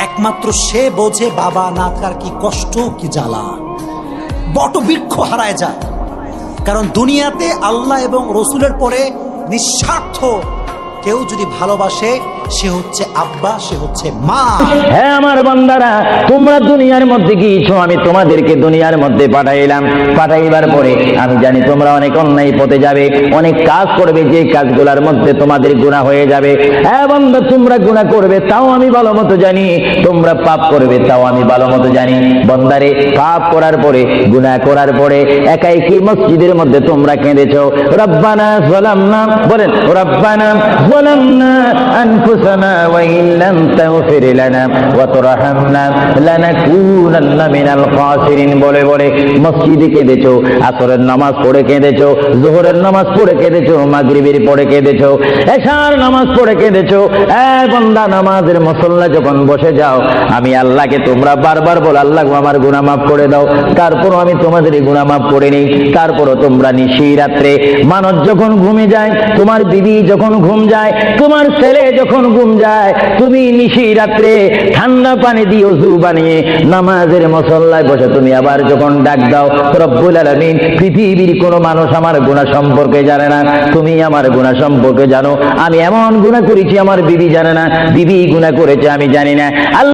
একমাত্র সে বোঝে বাবা না থাকার কি কষ্ট, কি জ্বালা। বটবৃক্ষ হারায় যায়। কারণ দুনিয়াতে আল্লাহ এবং রসুলের পরে নিঃস্বার্থ কেউ যদি ভালোবাসে, সে হচ্ছে আব্বা, সে হচ্ছে মা। হ্যাঁ আমার বান্দারা, তোমরা দুনিয়ার মধ্যে গিয়েছো, আমি তোমাদেরকে দুনিয়ার মধ্যে পাঠাইলাম। পাঠাইবার পরে আমি জানি তোমরা অনেক অন্যায় পথে যাবে, অনেক কাজ করবে, যে কাজগুলোর মধ্যে তোমাদের গুনাহ হয়ে যাবে। হ্যাঁ বান্দা, তোমরা গুনাহ করবে তাও আমি ভালো মতো জানি, তোমরা পাপ করবে তাও আমি ভালো মতো জানি। বান্দারে, পাপ করার পরে, গুনাহ করার পরে একাই কি মসজিদের মধ্যে তোমরা কেঁদেছো, রব্বানা যালামনা, বলেন রব্বানা যালামনা আনফুসানা ওয়া ইল্লাম তাগফির লানা ওয়া তারহামনা লানাকুনান্না মিনাল খাসিরিন বলে বলে মসজিদে কেঁদেছো, আসরের নামাজ পড়ে কেঁদেছো, যোহরের নামাজ পড়ে কেঁদেছো, মাগরিবের পড়ে কেঁদেছো, এশার নামাজ পড়ে কেঁদেছো। বান্দা, নামাজের মুসল্লা যখন বসে যাও, আমি আল্লাহকে তোমরা বারবার বল, আল্লাহ আমার গুনাহ মাফ করে দাও। তারপরও আমি তোমাদের গুনাহ মাফ করে নেই। তারপরও তোমরা নিশি রাত্রে, মানুষ যখন ঘুমে যায়, তোমার বিবি যখন ঘুম যায়, তোমার ছেলে যখন ঘুম যায়, তুমি নিশি রাত্রে ঠান্ডা পানি দিয়ে ওযু বানিয়ে নামাজের মুসল্লায় বসে তুমি আবার যখন ডাক দাও, রব্বুল আলামিন, পৃথিবীর কোনো মানুষ আমার গুনাহ সম্পর্কে জানে না, তুমি আমার গুনাহ সম্পর্কে জানো। আমি এমন গুনাহ করেছি আমার বিবি জানে না, বিবি গুনাহ করেছে আমি জানি না।